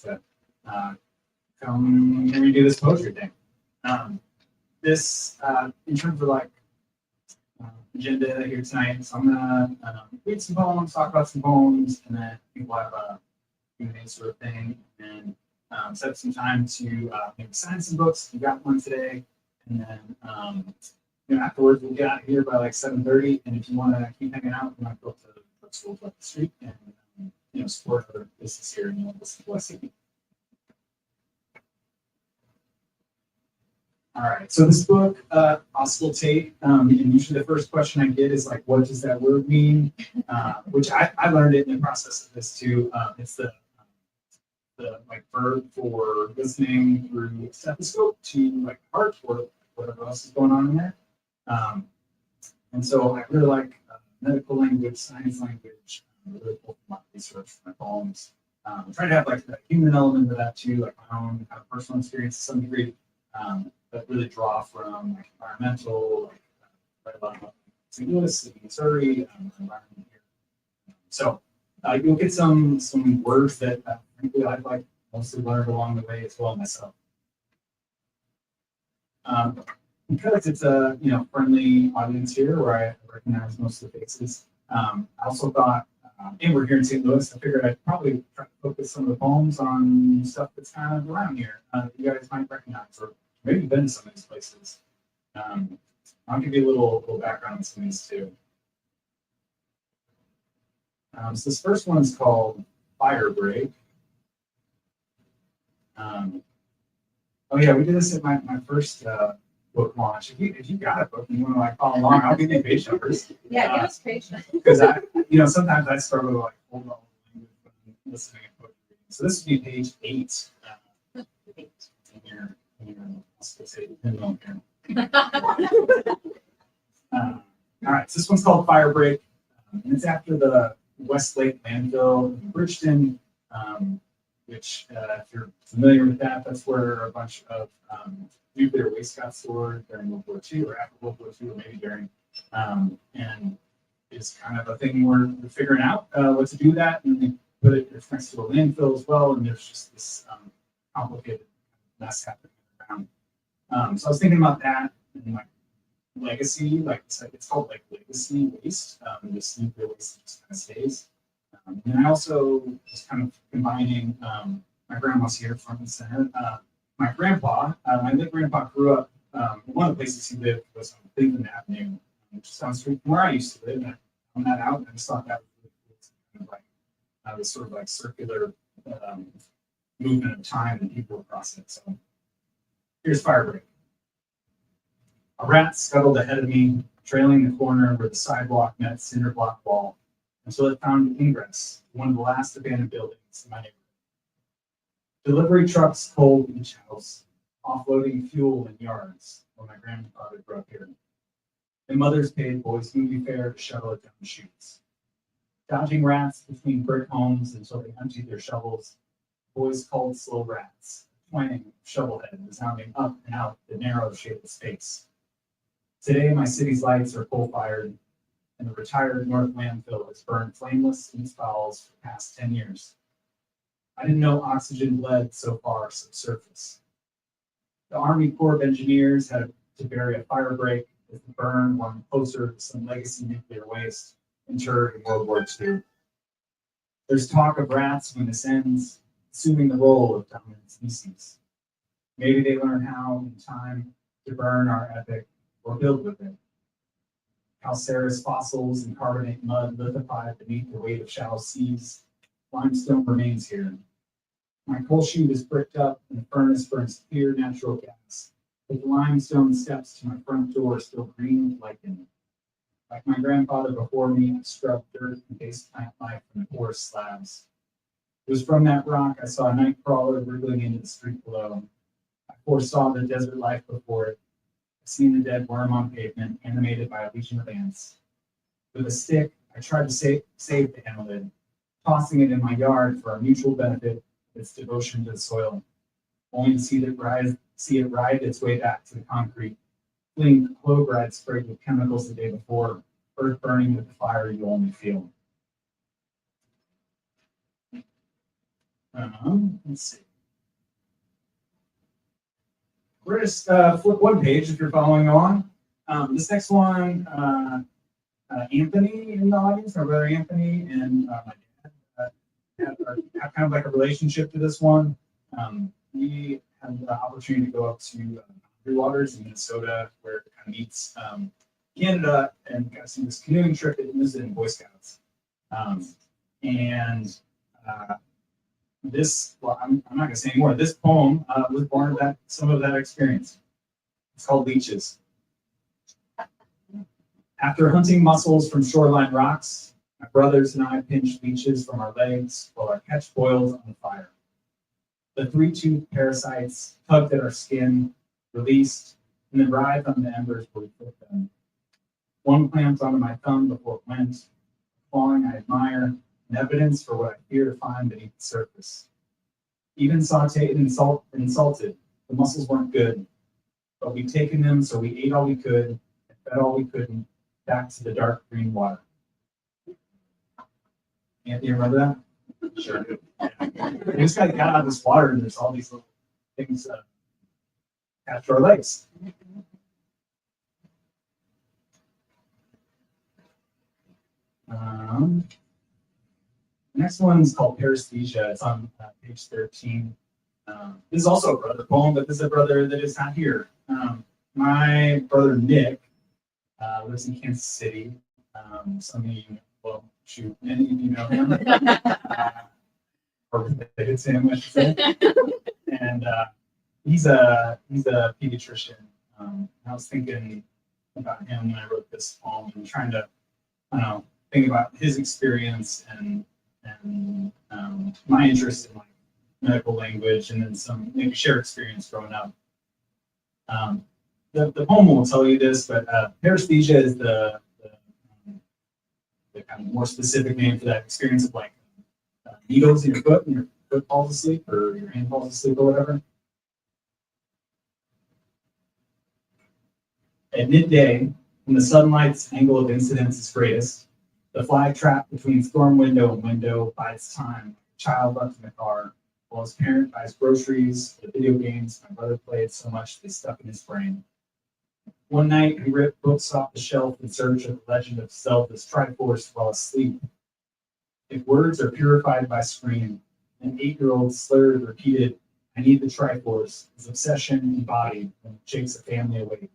to come and redo this poetry thing. This, in terms of like agenda here tonight, so I'm gonna read some poems, talk about some poems, and then people have a Q&A sort of thing, and set up some time to maybe sign some books. You got one today, and then afterwards we'll get out of here by like 7:30. And if you want to keep hanging out, you might go to the bookstores up the street and support other business here and listen to us. All right, so this book, Auscultate, and usually the first question I get is like, what does that word mean? Which I learned it in the process of this too. It's the like verb for listening through stethoscope to like heart or whatever else is going on in there. And so I really like medical language, science language, really pull from my research, my poems. I'm trying to have like the human element of that too, like my own kind of personal experience to some degree. But really draw from like environmental, like right about St. Louis, Missouri, environment here. So you'll get some words that frankly I've like mostly learned along the way as well myself. Because it's a friendly audience here where I recognize most of the faces. I also thought, and we're here in St. Louis, I figured I'd probably try to focus some of the poems on stuff that's kind of around here that you guys might recognize or maybe been to some of these places. I'll give you a little background on some of these too. So this first one is called Fire Break. Oh yeah, we did this at my first book launch. If you got a book and you want to like follow along, I'll give you page numbers. Yeah, give us page numbers. Because sometimes I struggle to like hold on to language when listening and poetry. So this would be page 8. All right, so this one's called Fire Break, and it's after the Westlake landfill in Bridgeton, which, if you're familiar with that, that's where a bunch of nuclear waste got stored during World War II or after World War II, or maybe during, and it's kind of a thing we're figuring out what to do with that, and they put it next to a landfill as well, and there's just this complicated mess happening around. So I was thinking about that and like legacy, like it's called like legacy waste. This nuclear waste just kind of stays. And I also was kind of combining. My grandma's here front and center. My grandpa, my late grandpa, grew up. One of the places he lived was on Clayton Avenue, which is down the street from where I used to live. And I found that out, and I just thought that was really cool. It's kind of like this sort of like circular movement of time and people across it. So here's Fire Break. A rat scuttled ahead of me, trailing the corner where the sidewalk met cinder block wall, until it found ingress to one of the last abandoned buildings in my neighborhood. Delivery trucks cold each house, offloading fuel in yards where my grandfather grew up here. And mothers paid boys movie fare to shuttle it down the chutes. Dodging rats between brick homes until they emptied their shovels, boys called slow rats, twanging shovelhead resounding up and out the narrow shaded space. Today, my city's lights are coal-fired, and the retired North landfill has burned flameless in its bowels for the past 10 years. I didn't know oxygen bled so far subsurface. The Army Corps of Engineers had to bury a fire break as the burn one closer to some legacy nuclear waste interred in World War II. There's talk of rats when this ends, assuming the role of dominant species. Maybe they learn how, in time, to burn our epic or build with it. Calcareous fossils and carbonate mud lithified beneath the weight of shallow seas. Limestone remains here. My coal chute is bricked up and the furnace burns clear natural gas, with the limestone steps to my front door still green with lichen. Like my grandfather before me, I scrubbed dirt and base plant life from the porous slabs. It was from that rock I saw a night crawler wriggling into the street below. I foresaw the desert life before it. I've seen the dead worm on pavement, animated by a legion of ants. With a stick, I tried to save the annelid, tossing it in my yard for our mutual benefit of its devotion to the soil, only to see it ride its way back to the concrete, fleeing the clove ride sprayed with chemicals the day before, earth burning with the fire you only feel. Let's see. We're just flip one page if you're following along. This next one, Anthony in the audience, my brother Anthony, and my dad have kind of like a relationship to this one. We had the opportunity to go up to Boundary Waters in Minnesota, where it kind of meets Canada, and kind of see this canoeing trip that was in Boy Scouts. This, well, I'm not going to say more. This poem was born of some of that experience. It's called Leeches. After hunting mussels from shoreline rocks, my brothers and I pinched leeches from our legs while our catch boiled on the fire. The three-toothed parasites tugged at our skin, released, and then writhed on the embers where we put them. One clamped onto my thumb before it went, clawing I admire, and evidence for what I fear to find beneath the surface. Even sauteed and salted, the mussels weren't good, but we'd taken them, so we ate all we could and fed all we couldn't back to the dark green water. Anthony, remember that? Sure do. Yeah. We just got out of this water, and there's all these little things attached to our legs. Next one's called Paresthesia. It's on page 13. This is also a brother poem, but this is a brother that is not here. My brother Nick lives in Kansas City. Some of you, well, shoot, many of you know him. Or related to him, I should say. And he's a pediatrician. I was thinking about him when I wrote this poem and trying to, I don't know, think about his experience and my interest in like medical language, and then some maybe shared experience growing up. The poem will tell you this, but paresthesia is the kind of more specific name for that experience of like needles in your foot, and your foot falls asleep or your hand falls asleep or whatever. At midday, when the sunlight's angle of incidence is greatest, the fly trapped between storm window and window bides time. Child left in the car, while his parent buys groceries, the video games my brother played so much they stuck in his brain. One night, he ripped books off the shelf in search of the legend of self as Triforce while asleep. If words are purified by scream, an 8-year-old slurred repeated, "I need the Triforce," his obsession embodied when it shakes a family awake.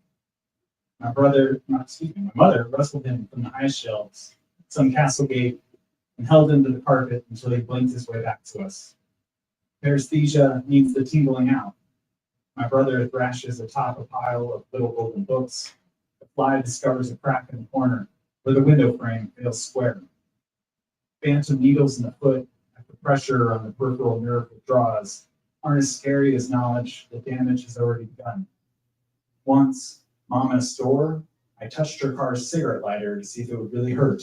My mother wrestled him from the highest shelves, some castle gate, and held him to the carpet until he blinked his way back to us. Paresthesia needs the tingling out. My brother thrashes atop a pile of little golden books. The fly discovers a crack in the corner where the window frame feels square. Phantom needles in the foot after pressure on the peripheral nerve withdraws aren't as scary as knowledge that damage has already begun. Once, Mom in a store, I touched her car's cigarette lighter to see if it would really hurt.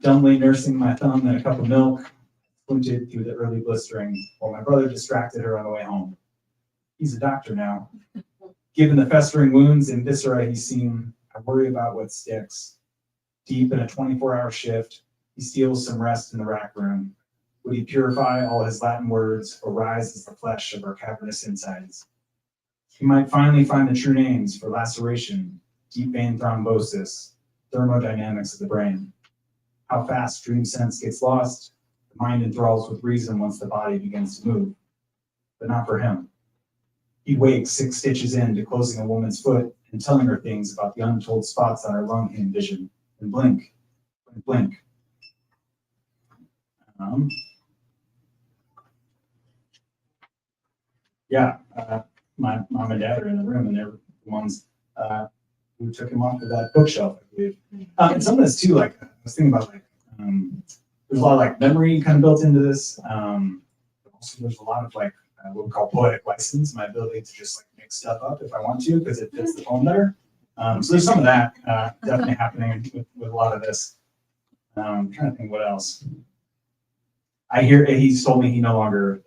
Dumbly nursing my thumb in a cup of milk, squinted through the early blistering while my brother distracted her on the way home. He's a doctor now. Given the festering wounds and viscera he's seen, I worry about what sticks. Deep in a 24-hour shift, he steals some rest in the rack room. Would he purify all his Latin words or rise as the flesh of our cavernous insides? He might finally find the true names for laceration, deep vein thrombosis, thermodynamics of the brain. How fast dream sense gets lost, the mind enthralls with reason once the body begins to move. But not for him. He'd wake 6 stitches into closing a woman's foot and telling her things about the untold spots on her lung in vision, and blink, and blink. My mom and dad are in the room, and they're the ones who took him off of that bookshelf, I believe. And some of this too, like I was thinking about, like there's a lot of like memory kind of built into this. But also there's a lot of like what we call poetic license, my ability to just like make stuff up if I want to because it fits the poem better. So there's some of that definitely happening with a lot of this. I'm trying to think what else. I hear he's told me he no longer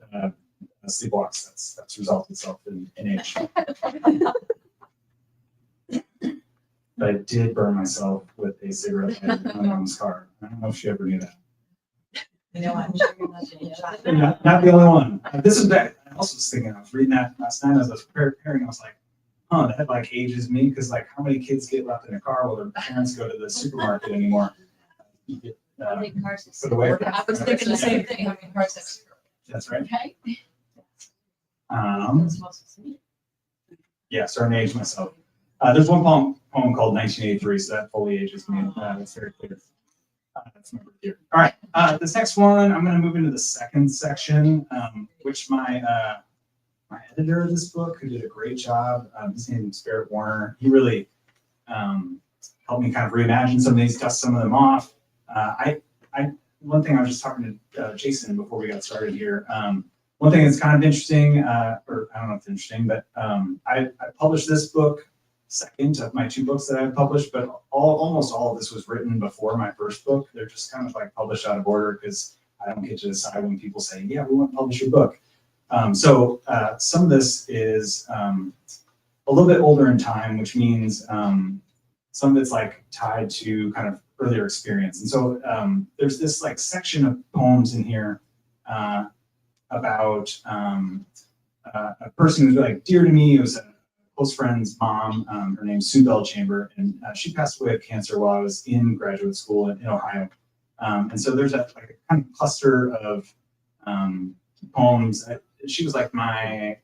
sleepwalks. That's resulted itself in age. But I did burn myself with a cigarette in my mom's car. I don't know if she ever knew that. You know, I'm sure you're not doing You're not the only one. This is bad. I also was thinking, I was reading that last night as I was preparing, I was like, huh, that like ages me, because like how many kids get left in a car while their parents go to the supermarket anymore? Put away. I was thinking the same thing, how many cars have. That's right. Okay. Yeah, starting to age myself. There's one poem called 1983, so that fully ages me. That's very clear. That's number here. All right, this next one, I'm going to move into the second section, which my editor of this book, who did a great job, his name is Barrett Warner, he really helped me kind of reimagine some of these, dust some of them off. One thing I was just talking to Jason before we got started here. One thing that's kind of interesting, or I don't know if it's interesting, but I published this book second of my two books that I've published, but almost all of this was written before my first book. They're just kind of like published out of order because I don't get to decide when people say, yeah, we want to publish your book. So some of this is a little bit older in time, which means some of it's like tied to kind of earlier experience. And so there's this like section of poems in here about a person who's like dear to me. It was a close friend's mom. Her name's Sue Belchamber, and she passed away of cancer while I was in graduate school in Ohio. And so there's a kind of cluster of poems. She was like my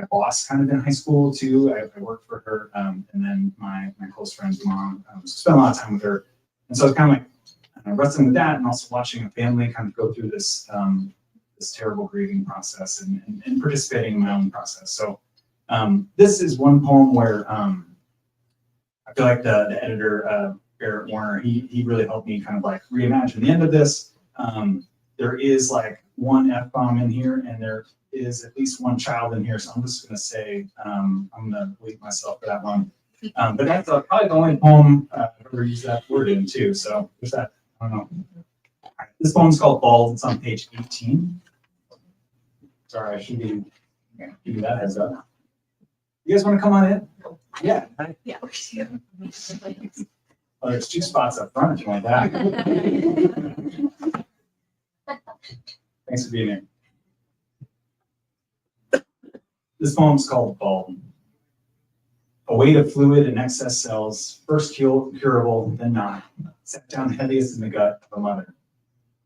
boss kind of in high school too. I worked for her, and then my close friend's mom. Spent a lot of time with her, and so I was kind of like wrestling with that, and also watching a family kind of go through this this terrible grieving process and participating in my own process. So this is one poem where I feel like the editor, Barrett Warner, he really helped me kind of like reimagine the end of this. There is like one F-bomb in here, and there is at least one child in here, so I'm just going to say, I'm going to leave myself for that one. But that's probably the only poem I've ever used that word in too, so there's that. I don't know. This poem's called Bald. It's on page 18. Sorry, I should be give you that heads up. You guys want to come on in? Yeah. Yeah. Oh, there's 2 spots up front if you want that. Thanks for being here. This poem's called Bald. A weight of fluid and excess cells, first curable, then not, sat down heaviest in the gut of a mother.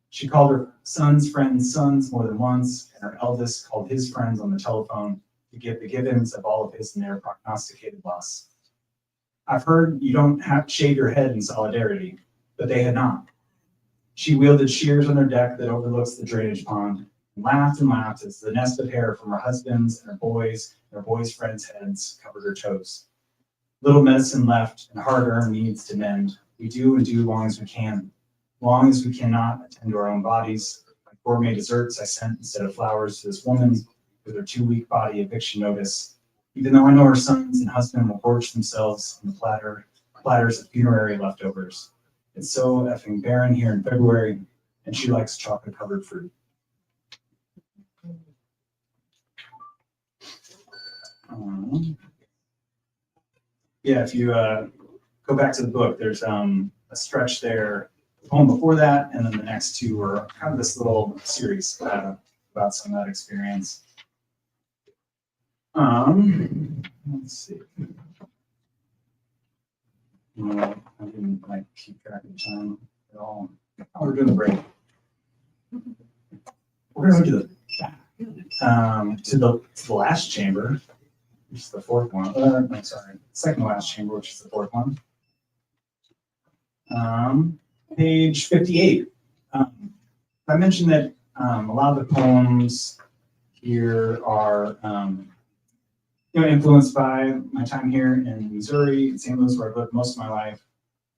She called her son's friends sons more than once, and her eldest called his friends on the telephone to give the givens of all of his and their prognosticated loss. I've heard you don't have to shave your head in solidarity, but they had not. She wielded shears on their deck that overlooks the drainage pond, and laughed as the nest of hair from her husband's and her boys' friends' heads covered her toes. Little medicine left and hard-earned needs to mend. We do and do long as we can. Long as we cannot attend to our own bodies. Like gourmet desserts I sent instead of flowers to this woman with her 2-week body eviction notice. Even though I know her sons and husband will gorge themselves on the platters of funerary leftovers. It's so effing barren here in February, and she likes chocolate-covered fruit. Yeah, if you go back to the book, there's a stretch there, the poem before that, and then the next 2 are kind of this little series about some of that experience. Let's see. I didn't like keep track of time at all. Oh, we're doing the break. We're going to go to the last chamber, which is the 4th one. No, sorry, second last chamber, which is the 4th one. Page 58. I mentioned that a lot of the poems here are influenced by my time here in Missouri, in St. Louis, where I've lived most of my life.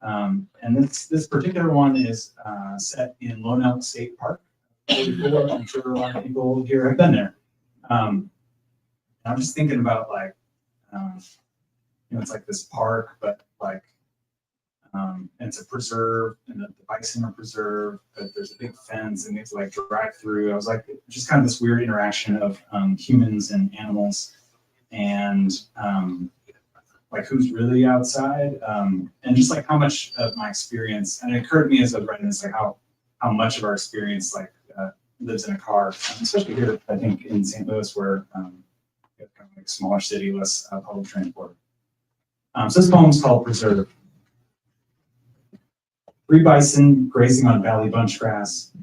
And this particular one is set in Lone Elk State Park. I'm sure a lot of people here have been there. I'm just thinking about like, it's like this park, but like, and it's a preserve, and the bison are preserved, but there's a big fence, and we have to like drive through. I was like, just kind of this weird interaction of humans and animals, and like who's really outside, and just like how much of my experience, and it occurred to me as I was writing this, like how how much of our experience lives in a car, especially here, I think, in St. Louis, where we have kind of like smaller city, less public transport. So this poem's called Preserve. 3 bison grazing on valley bunch grass,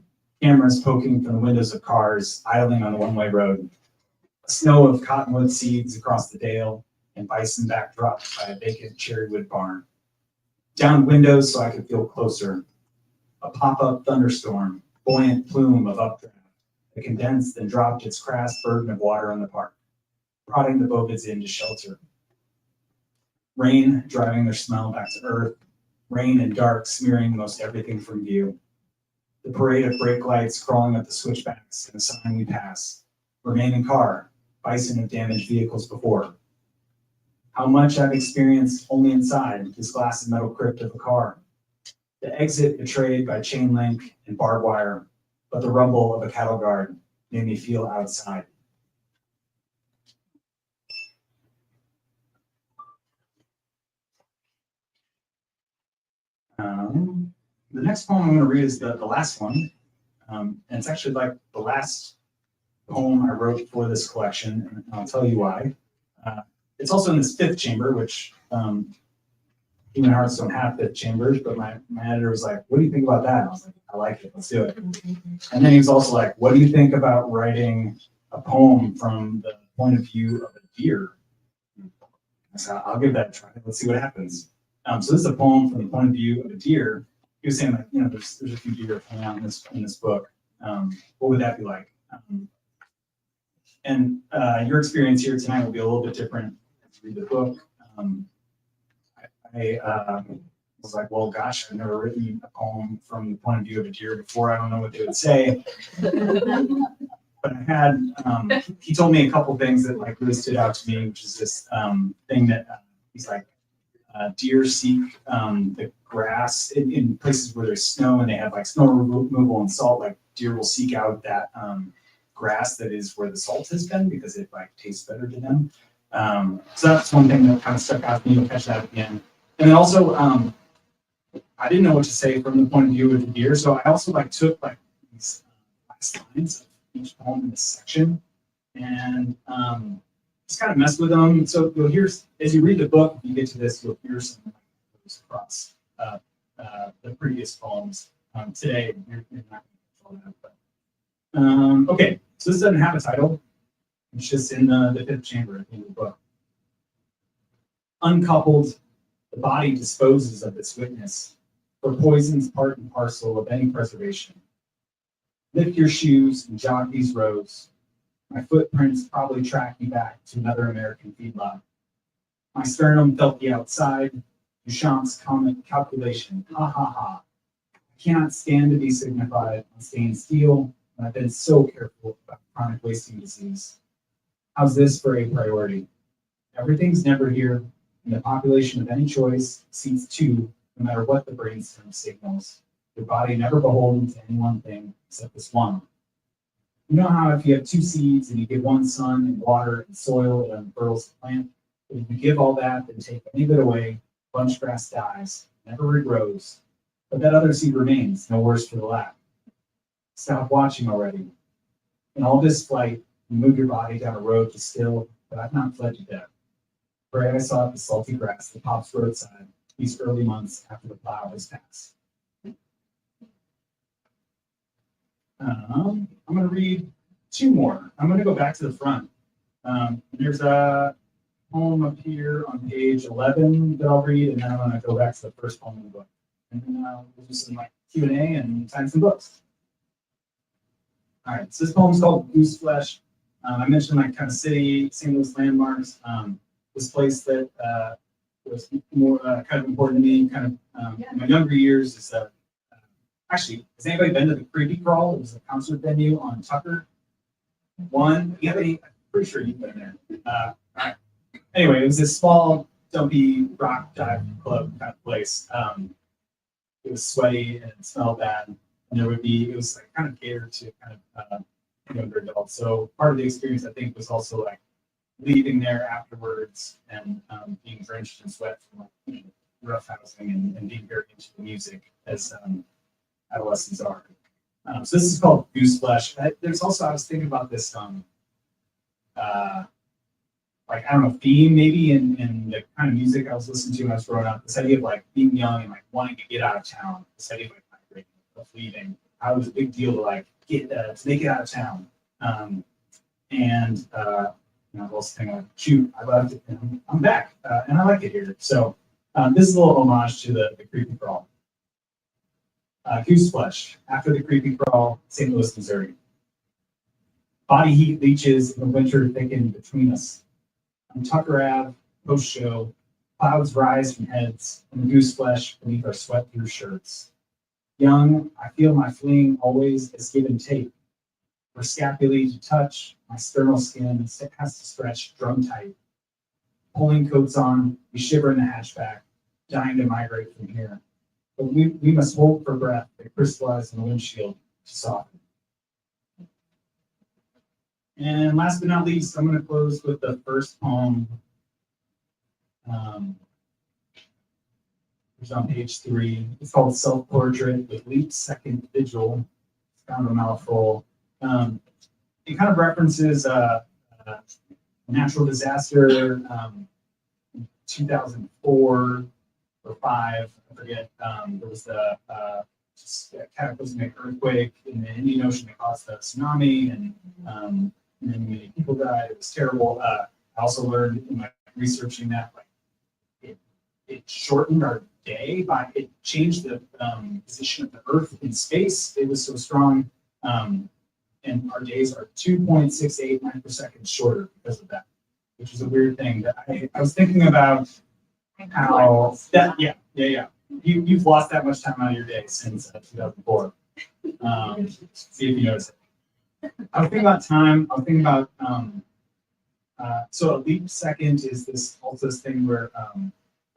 cameras poking from the windows of cars, idling on the one-way road, a snow of cottonwood seeds across the dale, and bison backdropped by a vacant cherrywood barn. Down windows so I could feel closer. A pop-up thunderstorm, buoyant plume of updraft, that condensed and dropped its crass burden of water on the park, prodding the bovids into shelter. Rain driving their smell back to earth, rain and dark smearing most everything from view. The parade of brake lights crawling up the switchbacks and the sign we pass. Remain in car, bison of damaged vehicles before. How much I've experienced only inside this glass and metal crypt of a car. The exit betrayed by chain link and barbed wire, but the rumble of a cattle guard made me feel outside. The next poem I'm going to read is the last one, and it's actually like the last poem I wrote for this collection, and I'll tell you why. It's also in this 5th chamber, which human hearts don't have 5th chambers, but my editor was like, what do you think about that? And I was like, I like it, let's do it. And then he was also like, what do you think about writing a poem from the point of view of a deer? I said, I'll give that a try, let's see what happens. So this is a poem from the point of view of a deer. He was saying, like, you know, there's a few deer hanging out in this book. What would that be like? And your experience here tonight will be a little bit different as you read the book. I was like, well, gosh, I've never written a poem from the point of view of a deer before. I don't know what they would say. But I had, he told me a couple things that like really stood out to me, which is this thing that he's like, deer seek the grass in places where there's snow and they have like snow removal and salt. Like deer will seek out that grass that is where the salt has been because it like tastes better to them. So that's one thing that kind of stuck out to me. You'll catch that at the end. And then also, I didn't know what to say from the point of view of the deer, so I also like took like these last lines of each poem in this section and just kind of mess with them. So you'll hear, as you read the book, if you get to this, you'll hear some of those across the previous poems. Today, you're not going to control that. But, okay, so this doesn't have a title. It's just in the 5th chamber at the end of the book. Uncoupled, the body disposes of its witness, for poison's part and parcel of any preservation. Lift your shoes and jog these roads. My footprints probably track you back to another American feedlot. My sternum felt the outside, Duchamp's comic calculation, ha ha ha. I cannot stand to be signified on stained steel, and I've been so careful about chronic wasting disease. How's this for a priority? Everything's never here, and the population of any choice seats 2, no matter what the brainstem signals. Your body never beholden to any one thing except this one. You know how if you have 2 seeds and you give one sun and water and soil, it unfurls the plant? But if you give all that and take any of it away, bunch grass dies, never regrows. But that other seed remains, no worse for the lack. Stop watching already. In all this flight, you move your body down a road to still, but I've not fled to death. Pray I saw the salty grass that pops roadside these early months after the plow has passed. I'm going to read 2 more. I'm going to go back to the front. There's a poem up here on page 11 that I'll read, and then I'm going to go back to the first poem in the book. And then we'll do some like Q&A and sign some books. All right, so this poem's called Goose Flesh. I mentioned like kind of city, St. Louis landmarks. This place that was more kind of important to me, kind of in my younger years is actually, has anybody been to the Creepy Crawl? It was a concert venue on Tucker. One, you have any? I'm pretty sure you've been there. All right. Anyway, it was this small, dumpy rock dive club kind of place. It was sweaty and it smelled bad. And there would be, it was like kind of catered to kind of younger adults. So part of the experience, I think, was also like leaving there afterwards and being drenched in sweat from like, rough housing and being very into the music as adolescents are. So this is called Goose Flesh. There's also, I was thinking about this, like, I don't know, theme maybe in the kind of music I was listening to when I was growing up. This idea of like being young and like wanting to get out of town. This idea of like migrating, of leaving. How it was a big deal to like get to make it out of town. I was also thinking, like, shoot, I left it, and I'm back, and I like it here. So this is a little homage to the creepy crawl. Goose Flesh. After the creepy crawl, St. Louis, Missouri. Body heat leeches in the winter thicken between us. On Tucker Ave, post-show, clouds rise from heads, and the goose flesh beneath our sweat-through shirts. Young, I feel my fleeing always as give and take. For scapulae to touch, my sternal skin has to stretch drum tight. Pulling coats on, we shiver in the hatchback, dying to migrate from here. But we must hold for breath that crystallize in the windshield to soften. And last but not least, I'm going to close with the first poem. It's on page 3. It's called Self-Portrait with Leap Second Vigil. It's kind of a mouthful. It kind of references a natural disaster, 2004 or 5, I forget. There was the cataclysmic earthquake in the Indian Ocean that caused the tsunami, and then many people died. It was terrible. I also learned in my researching that it shortened our day it changed the position of the Earth in space. It was so strong, and our days are 2.68 microseconds shorter because of that, which is a weird thing. That I was thinking about how that you've lost that much time out of your day since 2004. See if you notice it. I was thinking about time. I was thinking about so a leap second is this thing where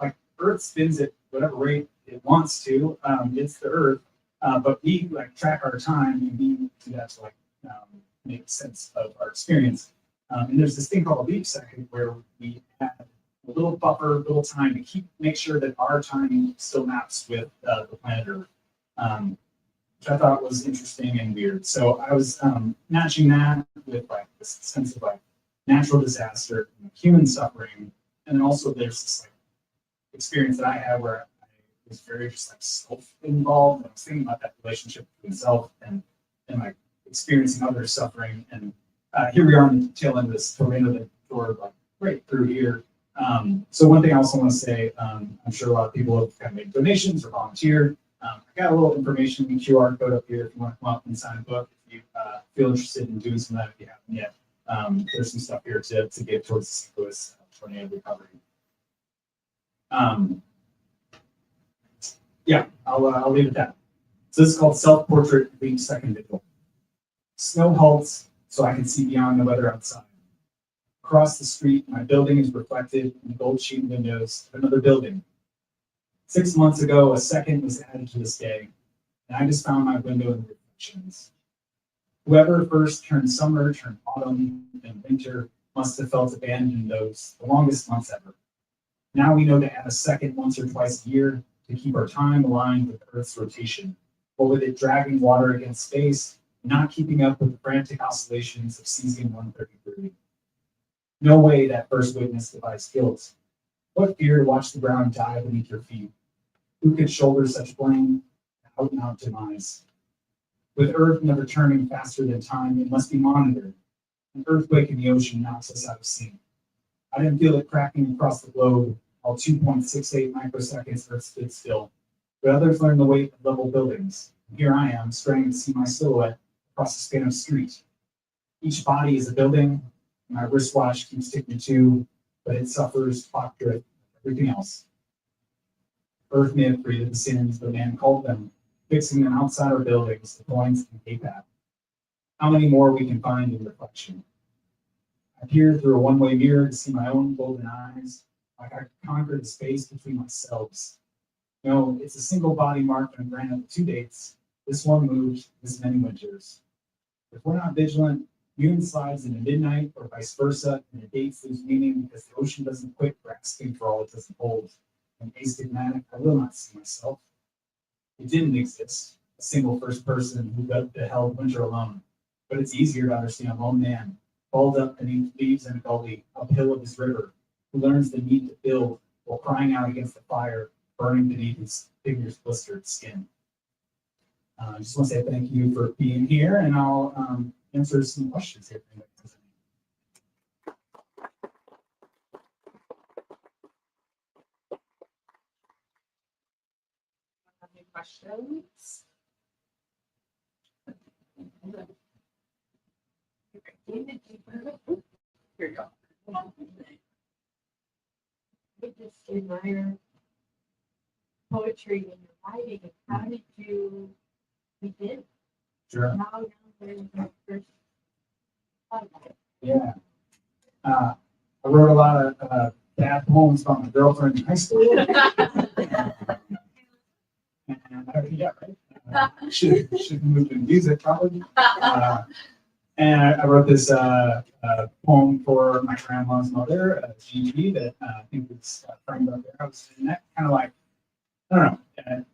like Earth spins at whatever rate it wants to. It's the Earth, but we like track our time, and we do that to like make sense of our experience. And there's this thing called a leap second where we add a little buffer, little time to make sure that our time still maps with the planet Earth. Which I thought was interesting and weird. So I was matching that with like this sense of like natural disaster, and human suffering, and then also there's this like experience that I had where I was very just like self-involved. I was thinking about that relationship between self and like experiencing others suffering. And here we are on the tail end of this tornado that tore like right through here. So one thing I also want to say, I'm sure a lot of people have kind of made donations or volunteered. I got a little information in the QR code up here if you want to come up and sign a book. If you feel interested in doing some of that, if you haven't yet, there's some stuff here to give towards the St. Louis tornado recovery. I'll leave it at that. So this is called Self-Portrait Leap Second Vigil. Snow halts so I can see beyond the weather outside. Across the street, my building is reflected in the gold sheet windows of another building. 6 months ago, a second was added to this day, and I just found my window in the reflections. Whoever first turned summer, turned autumn, and winter must have felt abandoned those the longest months ever. Now we know to add a second once or twice a year to keep our time aligned with the Earth's rotation, or with it dragging water against space, not keeping up with the frantic oscillations of cesium 133. No way that first witness devised guilt. What fear to watch the ground die beneath your feet? Who could shoulder such blame and out demise? With Earth never turning faster than time, it must be monitored. An earthquake in the ocean knocks us out of sync. I didn't feel it cracking across the globe, all 2.68 microseconds Earth stood still. But others learned the weight of level buildings. And here I am, straining to see my silhouette across a span of street. Each body is a building. My wristwatch keeps ticking too, but it suffers clock drift, everything else. Earth may have created the sins, but man called them, fixing them outside our buildings, the points and K-Path. How many more we can find in reflection? I peer through a one-way mirror to see my own golden eyes, like I could conquer the space between myself. No, it's a single body marked on granite with 2 dates. This one moved this many winters. If we're not vigilant, Moon slides into midnight or vice versa, and the dates lose meaning because the ocean doesn't quit grasping for all it doesn't hold. And astigmatic, I will not see myself. It didn't exist. a single first person who held winter alone. But it's easier to understand a lone man, balled up beneath leaves and a gully, uphill of his river, who learns the need to build while crying out against the fire, burning beneath his figure's blistered skin. I just want to say thank you for being here, and I'll answer some questions here. Any questions? Here you go. I just admire poetry and your writing. How did you begin? Sure. How did you first thought about it? Yeah. I wrote a lot of bad poems about my girlfriend in high school. And, yeah, right. Should have moved into music probably. And I wrote this poem for my grandma's mother, Gigi, that I think was framed up there. I was in that kind of like, I don't know,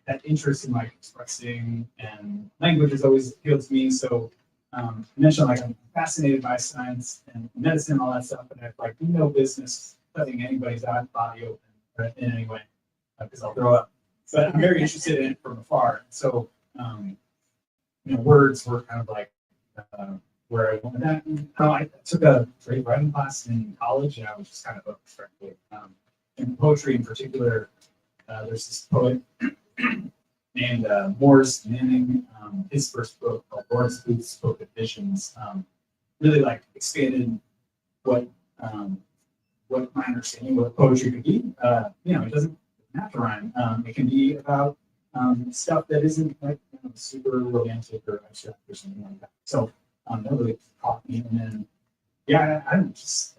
that interest in like expressing, and language has always appealed to me. So I mentioned like I'm fascinated by science and medicine and all that stuff, but I have like no business cutting anybody's body open in any way because I'll throw up. But I'm very interested in it from afar. So words were kind of like where I went with that. I took a great writing class in college, and I was just kind of hooked frankly. In poetry in particular, there's this poet named Morris Manning. His first book called Lawrence Booth's Book of Visions really like expanded what my understanding of what poetry could be. It doesn't have to rhyme. It can be about stuff that isn't like super romantic or abstract or something like that. So that really caught me, and then I'm just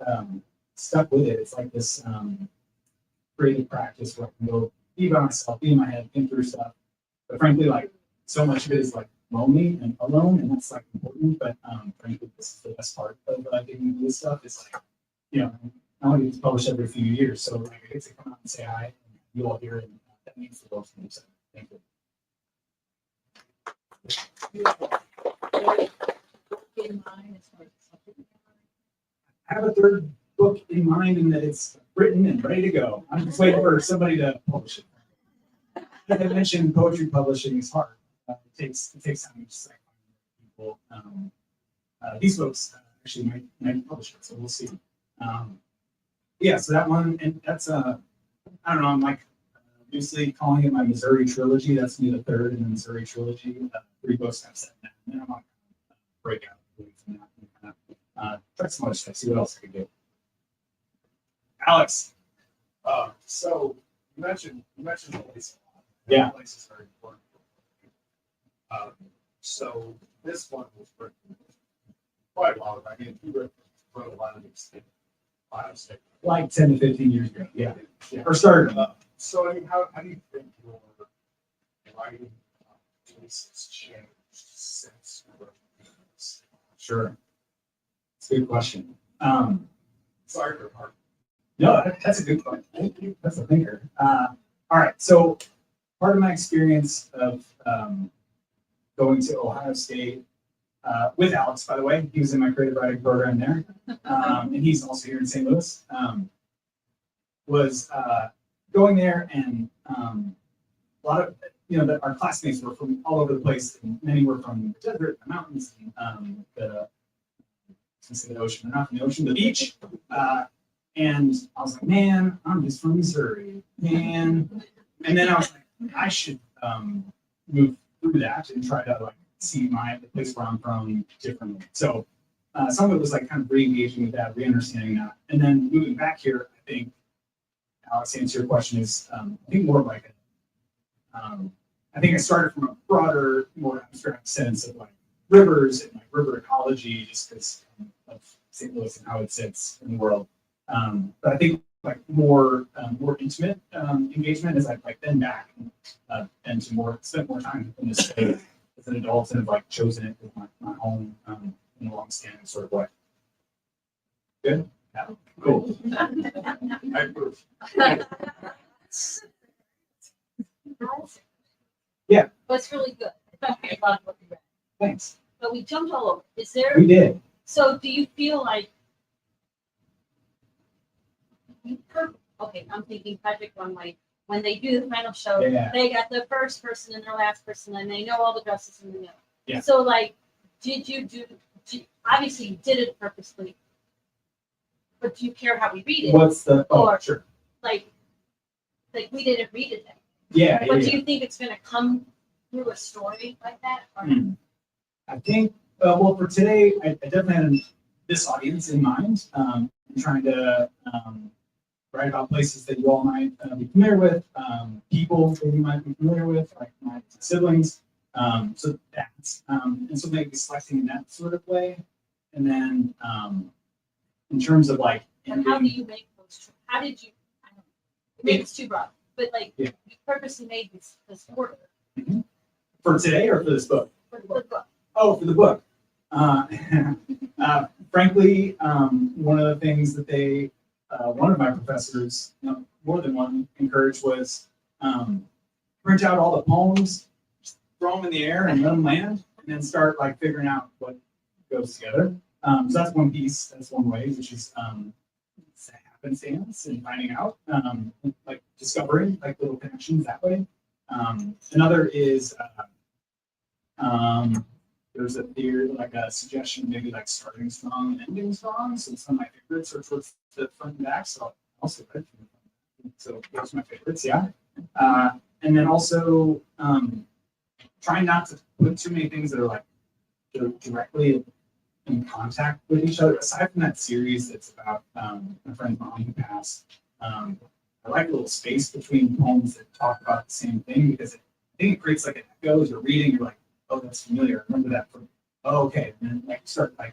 stuck with it. It's like this creative practice where I can go be by myself, be in my head, think through stuff. But frankly, like so much of it is like lonely and alone, and that's like important. But frankly, this is the best part of getting into this stuff. Is like, I only get to publish every few years, so like I get to come out and say hi, and you all hear it, and that means the world to me. So thank you. In mind as far as something. I have a third book in mind, and that it's written and ready to go. I'm just waiting for somebody to publish it. Like I mentioned, poetry publishing is hard. It takes time to just like find people. These folks actually might publish it, so we'll see. So that one, and that's I don't know. I'm like loosely calling it my Missouri trilogy. That's me, the third in the Missouri trilogy. 3 books I've said that, and then I'm like break out from that and kind of try some other stuff, see what else I can do. Alex. So you mentioned place a lot. Yeah. Place is very important. So this one was written quite a while ago. I mean, you wrote a lot of these things. Like 10 to 15 years ago. Yeah. Or started. So I mean, how do you think your writing has changed since you wrote this? Sure. It's a good question. Sorry for hard. No, that's a good question. That's a thinker. All right. So part of my experience of going to Ohio State with Alex, by the way, he was in my creative writing program there, and he's also here in St. Louis, was going there, and a lot of our classmates were from all over the place, and many were from the desert, the mountains, and the ocean. They're not from the ocean, the beach. And I was like, man, I'm just from Missouri, man. And then I was like, I should move through that and try to like see the place where I'm from differently. So some of it was like kind of re-engaging with that, re-understanding that. And then moving back here, I think, Alex, to answer your question, is I think more of like I think I started from a broader, more abstract sense of like rivers and like river ecology, just because of St. Louis and how it sits in the world. But I think like more intimate engagement as I've like been back and to spent more time in this space as an adult and have like chosen it as my home in a long-standing sort of way. Good? Yeah. Cool. I approve. Yeah. But it's really good. Okay, about what you read. Thanks. But we jumped all over. Is there, We did. so do you feel like okay, I'm thinking Project Runway, when they do the final show, Yeah. they got the first person and their last person, and they know all the dresses in the middle. Yeah. So like, obviously you did it purposely, but do you care how we read it? What's the, oh, Or- sure. Like we didn't read it then. Yeah, yeah, But do yeah. you think it's gonna come through a story like that? Or I think, well, for today, I definitely had this audience in mind. I'm trying to write about places that you all might be familiar with, people that you might be familiar with, like my siblings. So that's, and so maybe selecting in that sort of way. And then in terms of like, and how do you make those? How did you? I don't know. Maybe it's too broad, but like Yeah. you purposely made this order for today or for this book? for the book. Oh, for the book. Frankly, one of the things that one of my professors, more than one, encouraged was print out all the poems, just throw them in the air and let them land, and then start like figuring out what goes together. So that's one piece. That's one way, which is happenstance and finding out, like discovering like little connections that way. Another is there's a theory, like a suggestion, maybe like starting strong and ending strong. So some of my favorites are towards the front and back. So I'll also read from the front. So those are my favorites, yeah. And then also trying not to put too many things that are like directly in contact with each other. Aside from that series that's about my friend's mom who passed, I like a little space between poems that talk about the same thing because I think it creates like an echo as you're reading. You're like, oh, that's familiar. I remember that from, oh, okay. And then like start like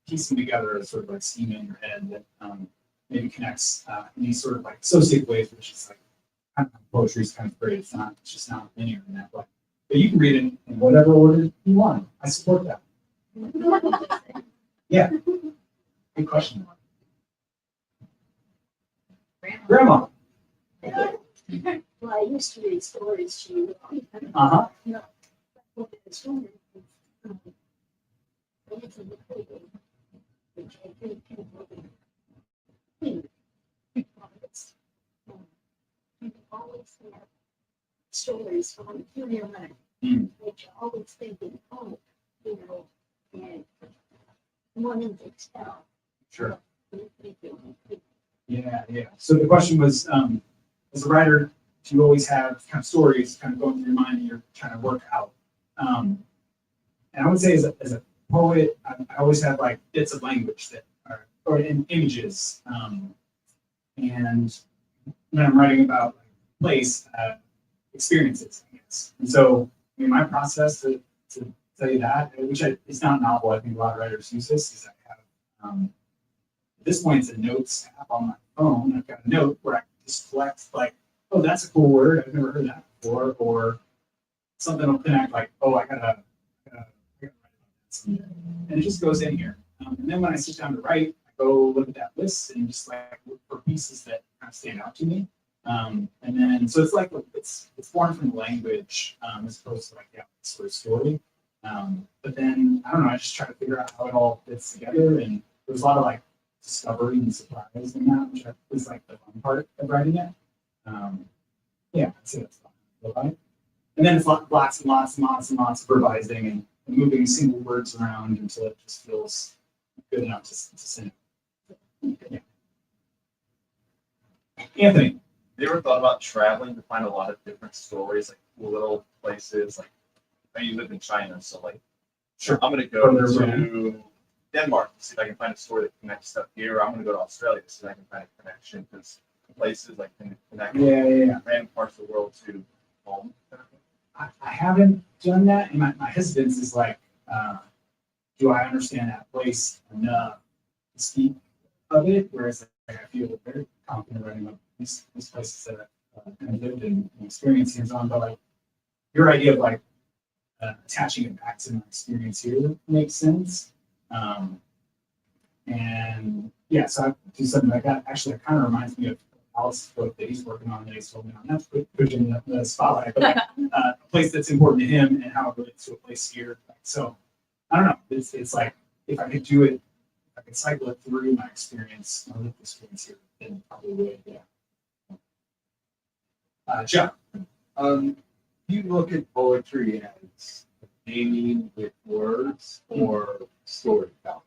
piecing together a sort of like schema in your head that maybe connects in these sort of like associative ways, which is like kind of poetry is kind of great. It's just not linear in that way. But you can read it in whatever order you want. I support that. Yeah. Good question. Grandma. Well, I used to read stories to you. Uh-huh. It's one of the, it's in the paper, which I think people think it's, you always have stories from your mind, Mm. which you're always thinking, oh, and wanting to tell. Sure. You think Yeah, yeah. So the question was, as a writer, do you always have kind of stories kind of going through your mind that you're trying to work out? And I would say as a poet, I always have like bits of language that are, or in images. And when I'm writing about like, place, experiences, I guess. And so, I mean, my process to tell you that, which it's not novel, I think a lot of writers use this, is I have, at this point, it's a notes app on my phone. I've got a note where I can just collect like, oh, that's a cool word. I've never heard that before. Or something will connect like, oh, I gotta write about this. And it just goes in here. And then when I sit down to write, I go look at that list and just like look for pieces that kind of stand out to me. And then, so it's like, it's born from language as opposed to like, yeah, sort of story. But then, I don't know, I just try to figure out how it all fits together. And there's a lot of like discovery and surprise in that, which is like the fun part of writing it. Yeah, I'd say that's fun. And then it's lots and lots and lots and lots of revising and moving single words around until it just feels good enough to send it. Yeah. Anthony. Have you ever thought about traveling to find a lot of different stories, like cool little places? Like, I mean, you live in China, so like, Sure. I'm gonna go Further to Denmark to see if I can find a story that connects stuff here. Or I'm gonna go to Australia to see if I can find a connection because places like can connect Yeah. random parts of the world to home. I haven't done that, and my hesitance is like, do I understand that place enough to speak of it? Whereas like, I feel very confident writing about these places that I've lived and experienced hands-on, but like your idea of like attaching it back to my experience here makes sense. And yeah, so I do something like that. Actually, it kind of reminds me of Alice's book that he's working on that he's told me on. That's pushing the spotlight, but a place that's important to him and how it relates to a place here. So I don't know. It's like if I could do it, if I could cycle it through my experience, my lived experience here, then probably would. Yeah. Jeff. You look at poetry as naming with words or storytelling,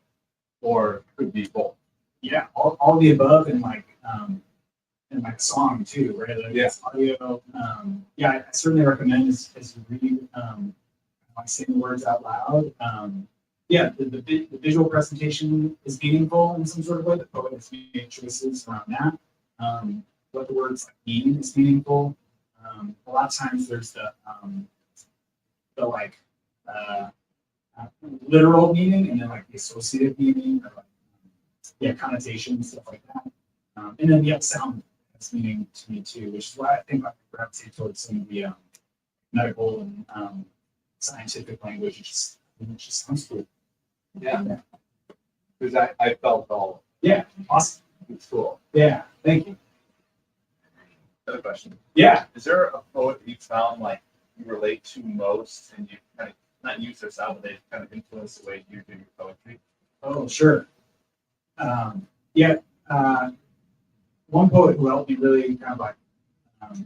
or it could be both. Yeah, all the above and like song too, right? Like Yeah. it's audio. Yeah, I certainly recommend as you read, like saying the words out loud. Yeah, the visual presentation is meaningful in some sort of way. The poet has made choices around that. What the words mean is meaningful. A lot of times there's the like literal meaning and then like the associative meaning or like yeah, connotations, stuff like that. And then yeah, sound has meaning to me too, which is why I think I gravitate towards some of the medical and scientific language. It just sounds cool. Yeah. Because I felt all Yeah, awesome. it's cool. Yeah, thank you. Another question. Yeah. Is there a poet that you found like you relate to most and you kind of not use their style, but they kind of influence the way you do your poetry? Oh, sure. Yeah. One poet who helped me really kind of like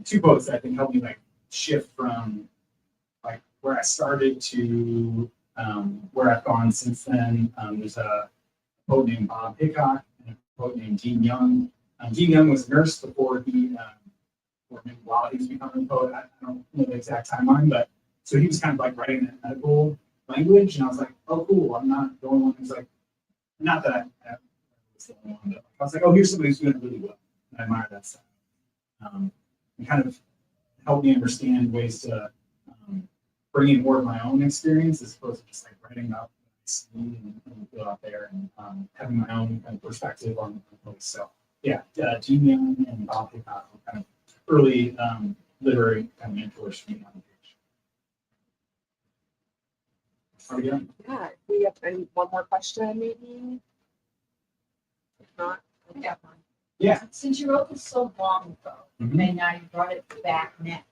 two poets that I think helped me like shift from like where I started to where I've gone since then. There's a poet named Bob Hickok and a poet named Dean Young. Dean Young was a nurse before he, or maybe while he was becoming a poet. I don't know the exact timeline, but so he was kind of like writing that medical language, and I was like, oh, cool. I'm not the only one who's like, not that I was the only one, but I was like, oh, here's somebody who's doing it really well. I admire that stuff. And kind of helped me understand ways to bring in more of my own experience as opposed to just like writing about what I see and feel out there and having my own kind of perspective on the place. So yeah, Gene Young and Bob Hickok were kind of early literary kind of mentors for me on the page. Are we done? Yeah, we have one more question, maybe? If not, I got one. Yeah. Since you wrote this so long ago, Mhm. and now you brought it back now,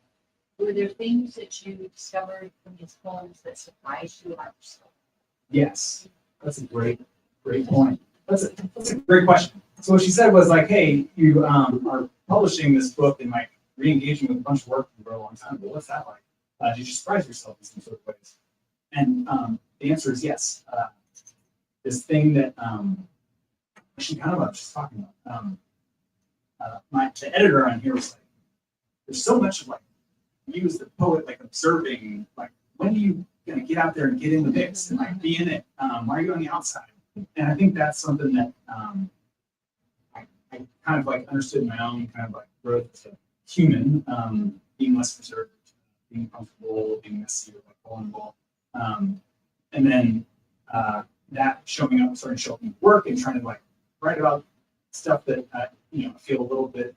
were there things that you discovered from these poems that surprised you about yourself? Yes, that's a great point. That's a great question. So what she said was like, hey, you are publishing this book and like re-engaging with a bunch of work from a long time ago. What's that like? Did you surprise yourself in some sort of ways? And the answer is yes. This thing that she kind of was just talking about. The editor on here was like, there's so much of like you as the poet like observing like when are you gonna get out there and get in the mix and like be in it? Why are you on the outside? And I think that's something that I kind of like understood my own kind of like growth as a human, being less reserved, being comfortable, being messy, or like vulnerable. And then that showing up, starting to show up in work and trying to like write about stuff that I feel a little bit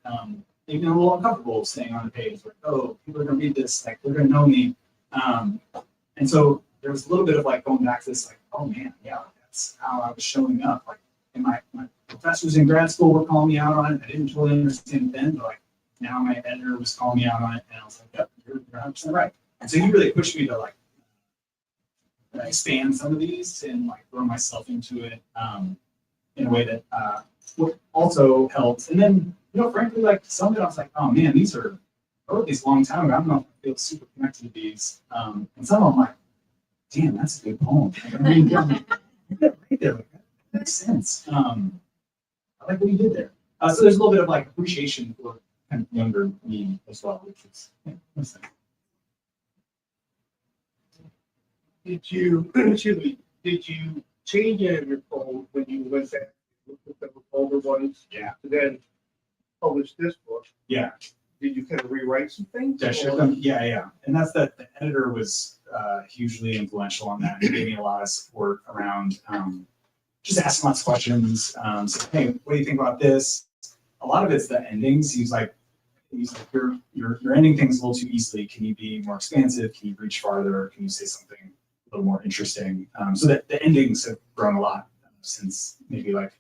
even a little uncomfortable saying on the page, like, oh, people are gonna read this, like they're gonna know me. And so there was a little bit of like going back to this, like, oh man, yeah, that's how I was showing up. Like, and my professors in grad school were calling me out on it. I didn't totally understand it then, but like now my editor was calling me out on it, and I was like, yep, you're 100% right. And so he really pushed me to like expand some of these and like throw myself into it in a way that also helped. And then, frankly, like some of it, I was like, oh man, I wrote these a long time ago. I don't know if I feel super connected to these. And some of them, I'm like, damn, that's a good poem. Like, I mean, right there, like, that makes sense. I like what you did there. So there's a little bit of like appreciation for kind of younger me as well, which is nice. Did you change any of your poems when you went back and looked at the older ones? Yeah. To then publish this book? Yeah. Did you kind of rewrite some things? Yeah, sure. Yeah. And that's that the editor was hugely influential on that. He gave me a lot of support around just asking lots of questions. So, hey, what do you think about this? A lot of it's the endings. He's like, you're ending things a little too easily. Can you be more expansive? Can you reach farther? Can you say something a little more interesting? So that the endings have grown a lot since maybe like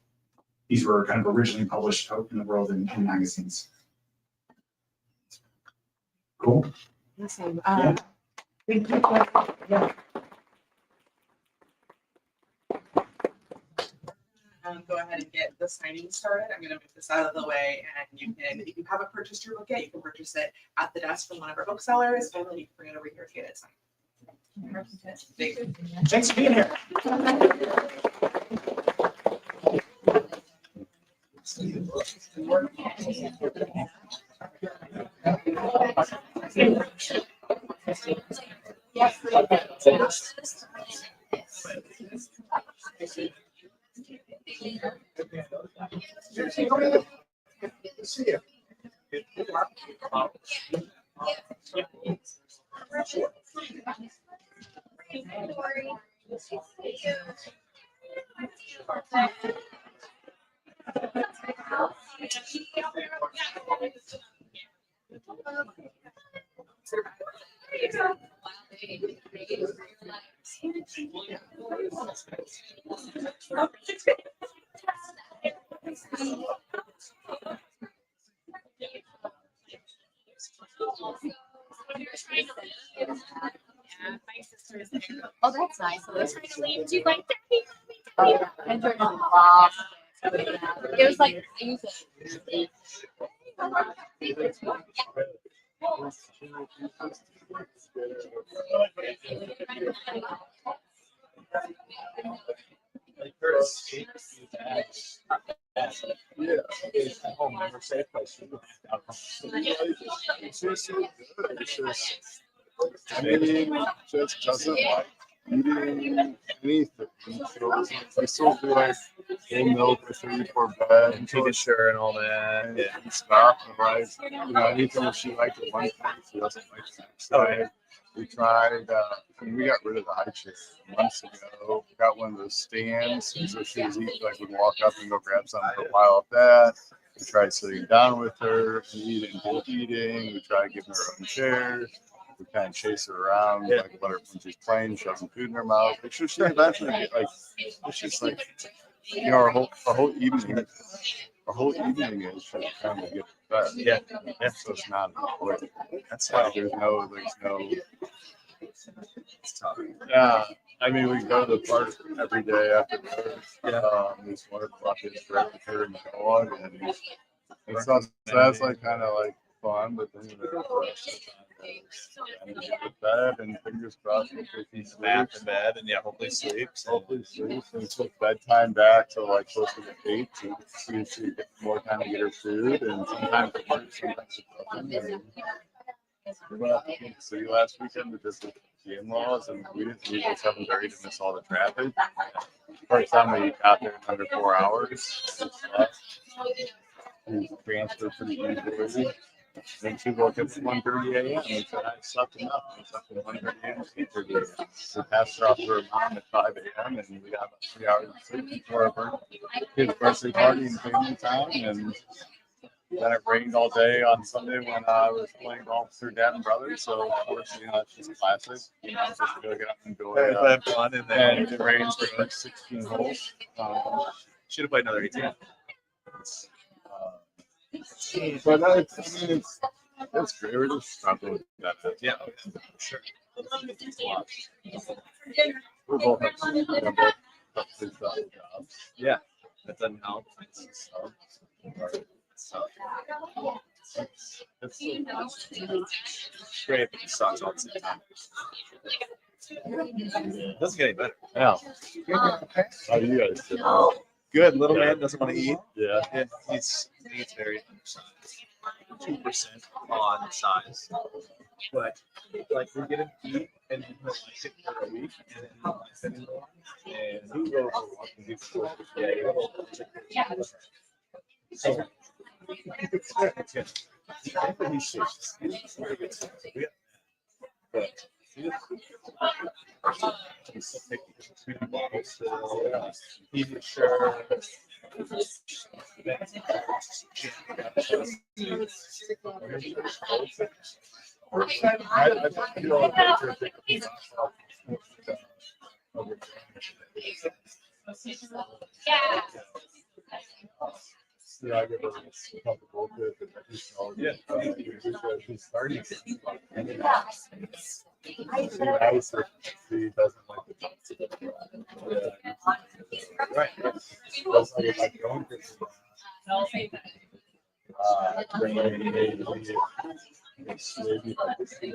these were kind of originally published out in the world in magazines. Cool. Awesome. Yeah. Thank you. Yeah. Go ahead and get the signing started. I'm gonna move this out of the way, and you can, if you haven't purchased your book yet, you can purchase it at the desk from one of our booksellers, and then you can bring it over here to get it signed. Thank you. Thanks for being here. Oh, that's nice. So that's She's like, oh, yeah. And Jordan lost it. It was like, I used it. Yeah. It's at home, never safe place. It's just so good. It's just, I mean, just doesn't like eating anything. So I still do like full milk with her before bed and Taking sure and all that. and Yeah. stuff. And like, you know, anything that she liked at one point, she doesn't like the next Oh, time. yeah. We tried, I mean, we got rid of the high chair months ago. Got one of those stands. And so she was eating, like, would walk up and go grab something for a while of that. We tried sitting down with her and eating. We tried giving her own chair. We kind of chase her around, Yeah. like let her when she's playing, shove some food in her mouth. Make sure she eventually get like it's just like you know, our whole evening is just trying to get fed. Yeah. Yeah. So it's not quick. That's Like tough. there's no It's tough. yeah. I mean, we go to the park every day after work. Yeah. This water clock is right with her and the dog, and so that's like kind of like fun, but then the rest of the time, and get to bed and fingers crossed hopefully he Nap sleeps. in bed and yeah, hopefully sleeps. Hopefully sleeps and took bedtime back till like close to the 8 to see if she gets more time to get her food, and sometimes it works, sometimes it doesn't. And we went up to Kansas City last weekend to visit the in-laws, and we didn't leave till 7:30 to miss all the traffic. First time we got there in under 4 hours. We transferred pretty easily. Then she woke up at 1:30 a.m. and said, I slept enough. I slept at 1:30 a.m. to 8:30 a.m. We passed her off to her mom at 5 a.m. and we got about 3 hours of sleep before our kid's birthday party in family time. And then it rained all day on Sunday when I was playing golf with her dad and brother. So, of course, you know, it's just classic. You know, just go get up and enjoy it. Have fun and then And it rains for like 16 holes. should have played another 18. But no, it's, I mean, it's great. We're just struggling with that. Yeah, sure. We're both have pretty solid jobs. Yeah, that doesn't help. So, It's great, but it sucks all the same time. It doesn't get any better. yeah. How you guys doing? Good. Little man doesn't want to eat. Yeah. Yeah, he's very undersized. 2% on size. But like we get him to eat and then he'll like it for a week and then he'll like it anymore. And he goes for walk and he's for so it's good. He's shaped. He's very good. Yeah. But he's still taking food bottles. So he's sure. I feel like they're taking Yeah, I give her a couple bullshit, but I just know she's starting. She doesn't like the right. That's like if I don't get maybe I just see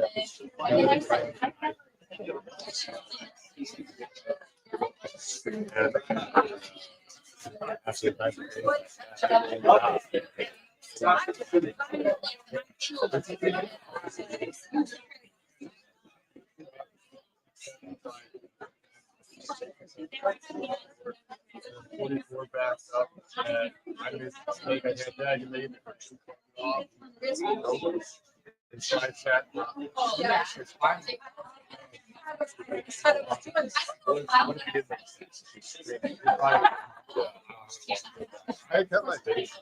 Forty-four backs up, and I made a mistake. I had that. You made off. And so I sat. It's fine. I cut my face.